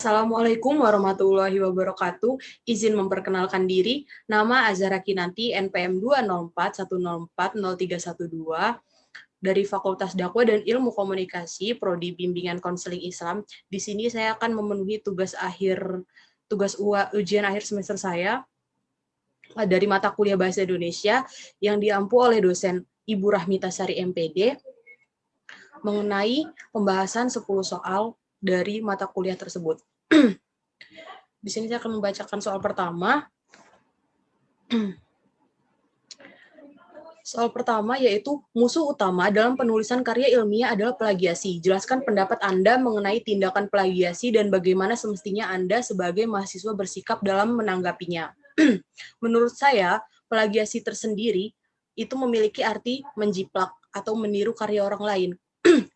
Assalamualaikum warahmatullahi wabarakatuh. Izin memperkenalkan diri, nama Azhara Kinanti, NPM 20410403112 dari Fakultas Dakwah dan Ilmu Komunikasi, Prodi Bimbingan Konseling Islam. Di sini saya akan memenuhi ujian akhir semester saya dari mata kuliah Bahasa Indonesia yang diampu oleh dosen Ibu Rahmita Sari MPD mengenai pembahasan 10 soal dari mata kuliah tersebut. Di sini saya akan membacakan soal pertama. Soal pertama yaitu musuh utama dalam penulisan karya ilmiah adalah plagiasi. Jelaskan pendapat Anda mengenai tindakan plagiasi dan bagaimana semestinya Anda sebagai mahasiswa bersikap dalam menanggapinya. Menurut saya, plagiasi tersendiri itu memiliki arti menjiplak atau meniru karya orang lain.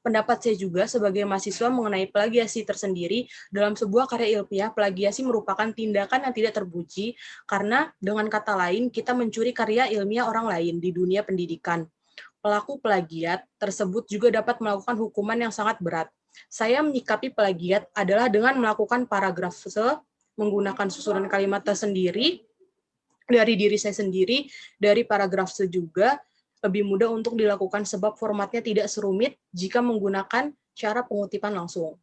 Pendapat saya juga sebagai mahasiswa mengenai plagiasi tersendiri dalam sebuah karya ilmiah, plagiasi merupakan tindakan yang tidak terpuji karena dengan kata lain kita mencuri karya ilmiah orang lain di dunia pendidikan. Pelaku plagiat tersebut juga dapat melakukan hukuman yang sangat berat. Saya menyikapi plagiat adalah dengan melakukan paragrafse, menggunakan susunan kalimat tersendiri dari diri saya sendiri, dari paragrafse juga, lebih mudah untuk dilakukan sebab formatnya tidak serumit jika menggunakan cara pengutipan langsung.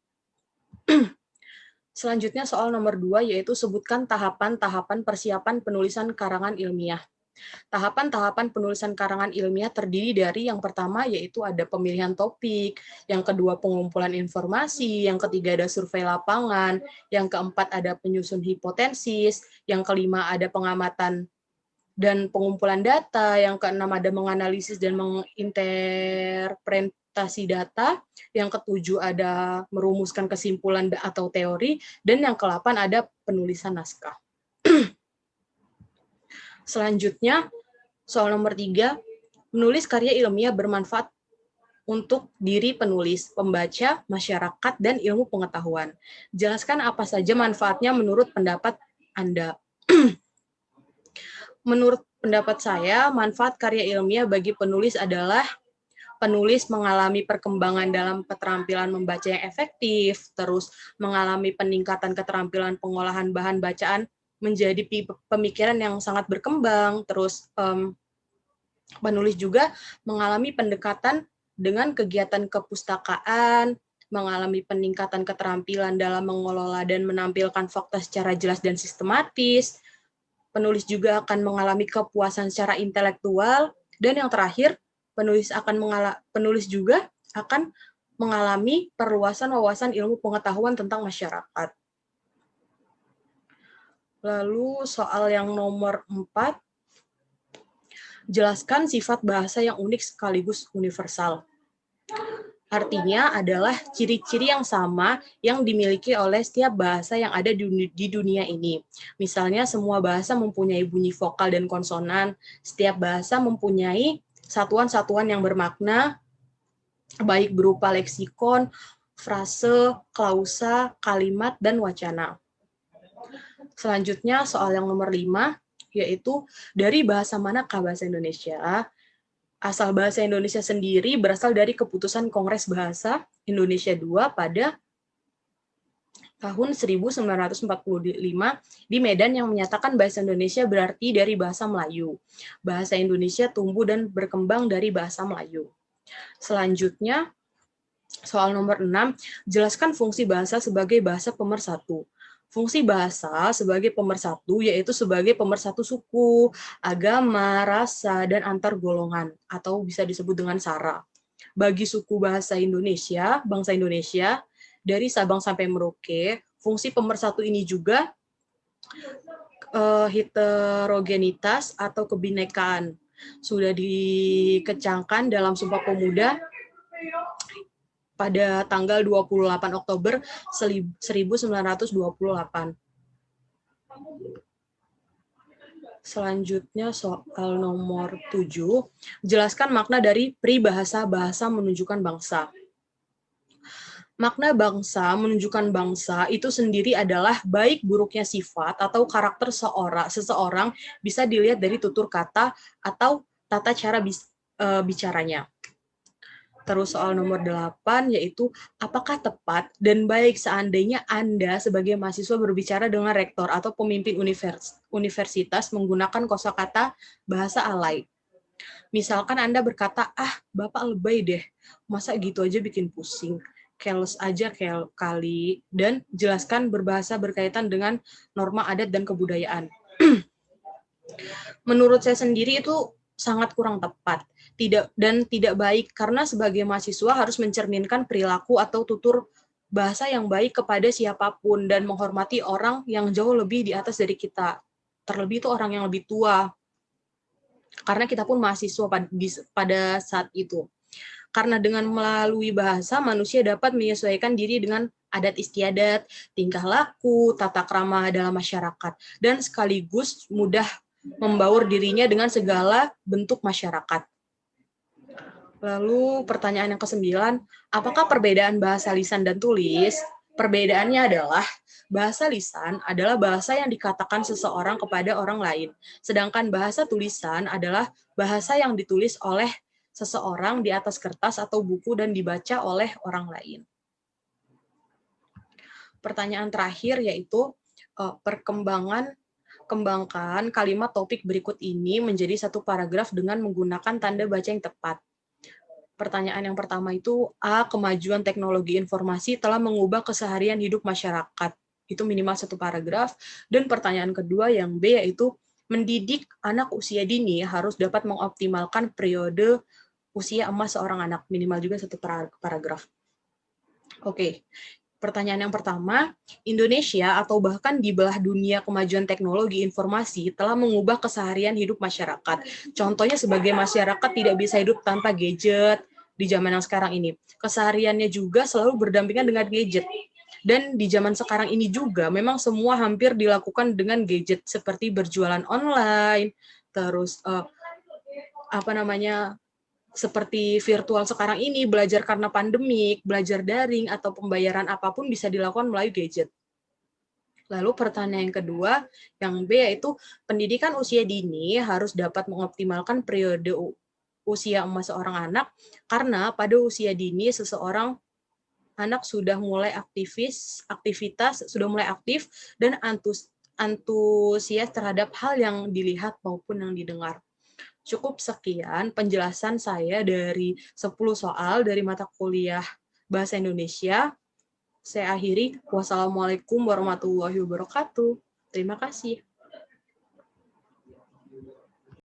Selanjutnya soal nomor 2 yaitu sebutkan tahapan-tahapan persiapan penulisan karangan ilmiah. Tahapan-tahapan penulisan karangan ilmiah terdiri dari yang pertama yaitu ada pemilihan topik, yang kedua pengumpulan informasi, yang ketiga ada survei lapangan, yang keempat ada penyusun hipotesis, yang kelima ada pengamatan dan pengumpulan data, yang keenam ada menganalisis dan menginterpretasi data, yang ketujuh ada merumuskan kesimpulan atau teori, dan yang ke-8 ada penulisan naskah. Selanjutnya, soal nomor 3, menulis karya ilmiah bermanfaat untuk diri penulis, pembaca, masyarakat, dan ilmu pengetahuan. Jelaskan apa saja manfaatnya menurut pendapat Anda. Menurut pendapat saya, manfaat karya ilmiah bagi penulis adalah penulis mengalami perkembangan dalam keterampilan membaca yang efektif, terus mengalami peningkatan keterampilan pengolahan bahan bacaan menjadi pemikiran yang sangat berkembang, terus penulis juga mengalami pendekatan dengan kegiatan kepustakaan, mengalami peningkatan keterampilan dalam mengelola dan menampilkan fakta secara jelas dan sistematis. Penulis juga akan mengalami kepuasan secara intelektual, dan yang terakhir, penulis juga akan mengalami perluasan wawasan ilmu pengetahuan tentang masyarakat. Lalu soal yang nomor 4, jelaskan sifat bahasa yang unik sekaligus universal. Artinya adalah ciri-ciri yang sama yang dimiliki oleh setiap bahasa yang ada di dunia ini. Misalnya semua bahasa mempunyai bunyi vokal dan konsonan, setiap bahasa mempunyai satuan-satuan yang bermakna, baik berupa leksikon, frase, klausa, kalimat, dan wacana. Selanjutnya soal yang nomor 5, yaitu dari bahasa manakah bahasa Indonesia? Asal bahasa Indonesia sendiri berasal dari keputusan Kongres Bahasa Indonesia II pada tahun 1945 di Medan yang menyatakan bahasa Indonesia berarti dari bahasa Melayu. Bahasa Indonesia tumbuh dan berkembang dari bahasa Melayu. Selanjutnya, soal nomor 6, jelaskan fungsi bahasa sebagai bahasa pemersatu. Fungsi bahasa sebagai pemersatu yaitu sebagai pemersatu suku, agama, rasa, dan antar golongan, atau bisa disebut dengan SARA. Bagi suku bahasa Indonesia, bangsa Indonesia, dari Sabang sampai Merauke, fungsi pemersatu ini juga heterogenitas atau kebinekaan. Sudah dikecangkan dalam Sumpah Pemuda pada tanggal 28 Oktober 1928. Selanjutnya soal nomor 7, jelaskan makna dari peribahasa bahasa menunjukkan bangsa. Makna bangsa menunjukkan bangsa itu sendiri adalah baik buruknya sifat atau karakter seseorang bisa dilihat dari tutur kata atau tata cara bicaranya. Terus soal nomor 8 yaitu apakah tepat dan baik seandainya Anda sebagai mahasiswa berbicara dengan rektor atau pemimpin universitas menggunakan kosakata bahasa alay. Misalkan Anda berkata, Bapak lebay deh, masa gitu aja bikin pusing, keles aja kali, dan jelaskan berbahasa berkaitan dengan norma adat dan kebudayaan. Menurut saya sendiri itu sangat kurang tepat tidak baik karena sebagai mahasiswa harus mencerminkan perilaku atau tutur bahasa yang baik kepada siapapun dan menghormati orang yang jauh lebih di atas dari kita. Terlebih itu orang yang lebih tua. Karena kita pun mahasiswa pada saat itu. Karena dengan melalui bahasa, manusia dapat menyesuaikan diri dengan adat istiadat, tingkah laku, tata krama dalam masyarakat, dan sekaligus mudah membaur dirinya dengan segala bentuk masyarakat. Lalu pertanyaan yang ke-9, apakah perbedaan bahasa lisan dan tulis? Perbedaannya adalah bahasa lisan adalah bahasa yang dikatakan seseorang kepada orang lain, sedangkan bahasa tulisan adalah bahasa yang ditulis oleh seseorang di atas kertas atau buku dan dibaca oleh orang lain. Pertanyaan terakhir yaitu kembangkan kalimat topik berikut ini menjadi satu paragraf dengan menggunakan tanda baca yang tepat. Pertanyaan yang pertama itu, kemajuan teknologi informasi telah mengubah keseharian hidup masyarakat. Itu minimal satu paragraf. Dan pertanyaan kedua yang B yaitu, mendidik anak usia dini harus dapat mengoptimalkan periode usia emas seorang anak. Minimal juga satu paragraf. Oke. Pertanyaan yang pertama, Indonesia atau bahkan di belah dunia kemajuan teknologi informasi telah mengubah keseharian hidup masyarakat. Contohnya sebagai masyarakat tidak bisa hidup tanpa gadget di zaman yang sekarang ini. Kesehariannya juga selalu berdampingan dengan gadget. Dan di zaman sekarang ini juga memang semua hampir dilakukan dengan gadget seperti berjualan online, terus seperti virtual sekarang ini, belajar karena pandemik, belajar daring, atau pembayaran apapun bisa dilakukan melalui gadget. Lalu pertanyaan yang kedua, yang B, yaitu pendidikan usia dini harus dapat mengoptimalkan periode usia emas seorang anak, karena pada usia dini seseorang anak sudah mulai aktivitas, sudah mulai aktif, dan antusias terhadap hal yang dilihat maupun yang didengar. Cukup sekian penjelasan saya dari 10 soal dari mata kuliah Bahasa Indonesia. Saya akhiri. Wassalamualaikum warahmatullahi wabarakatuh. Terima kasih.